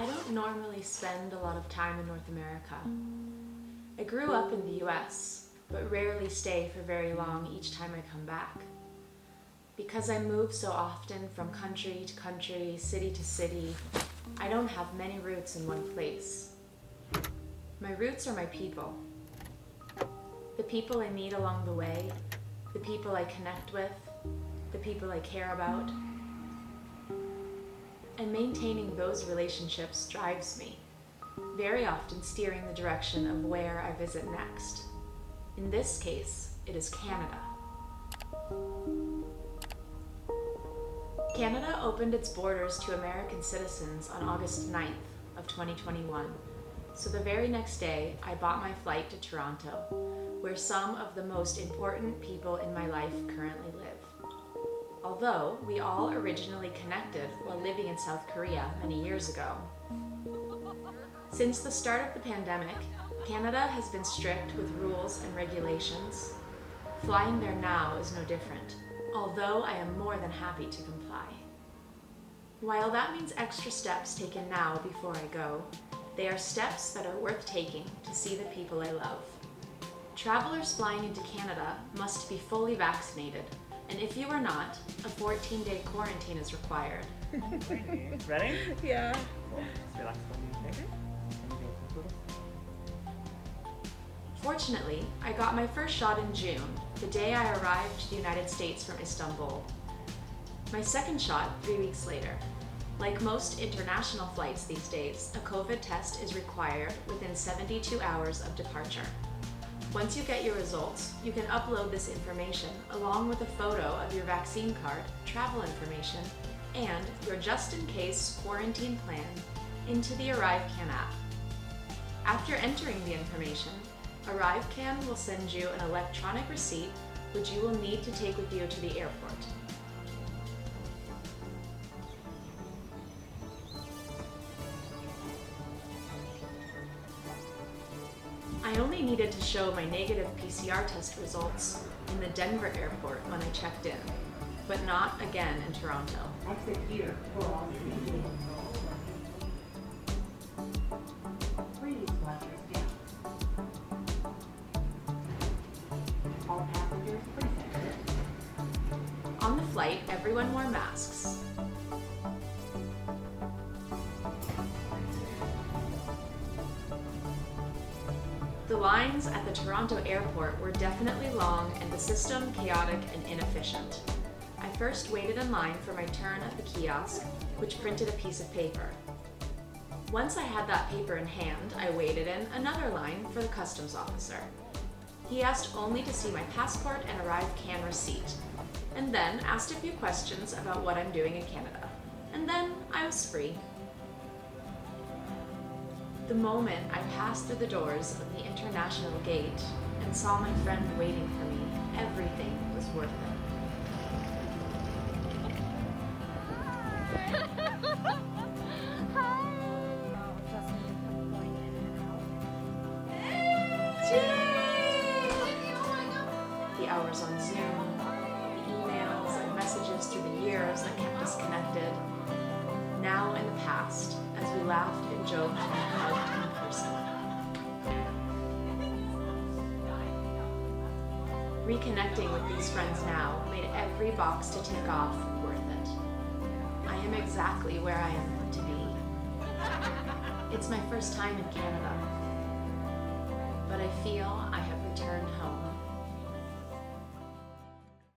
I don't normally spend a lot of time in North America. I grew up in the US, but rarely stay for very long each time I come back. Because I move so often from country to country, city to city, I don't have many roots in one place. My roots are my people. The people I meet along the way, the people I connect with, the people I care about. And maintaining those relationships drives me, very often steering the direction of where I visit next. In this case, it is Canada. Canada opened its borders to American citizens on August 9th of 2021, so the very next day I bought my flight to Toronto, where some of the most important people in my life currently live. Although we all originally connected while living in South Korea many years ago. Since the start of the pandemic, Canada has been strict with rules and regulations. Flying there now is no different, although I am more than happy to comply. While that means extra steps taken now before I go, they are steps that are worth taking to see the people I love. Travelers flying into Canada must be fully vaccinated, and if you are not, a 14-day quarantine is required. Ready? Yeah. Cool. Just relax for me. Fortunately, I got my first shot in June, the day I arrived to the United States from Istanbul. My second shot 3 weeks later. Like most international flights these days, a COVID test is required within 72 hours of departure. Once you get your results, you can upload this information along with a photo of your vaccine card, travel information, and your just-in-case quarantine plan into the ArriveCAN app. After entering the information, ArriveCAN will send you an electronic receipt which you will need to take with you to the airport. I only needed to show my negative PCR test results in the Denver airport when I checked in, but not again in Toronto. Exit here for all species. Please watch your step. All passengers presented. On the flight, everyone wore masks. The lines at the Toronto airport were definitely long and the system chaotic and inefficient. I first waited in line for my turn at the kiosk, which printed a piece of paper. Once I had that paper in hand, I waited in another line for the customs officer. He asked only to see my passport and ArriveCAN receipt, and then asked a few questions about what I'm doing in Canada. And then I was free. The moment I passed through the doors of the international gate and saw my friend waiting for me, everything was worth it. The hours on Zoom, the emails and messages through the years that kept us connected, now in the past, as we laughed and joked and hugged in person. Reconnecting with these friends now made every box to tick off worth it. I am exactly where I am meant to be. It's my first time in Canada, but I feel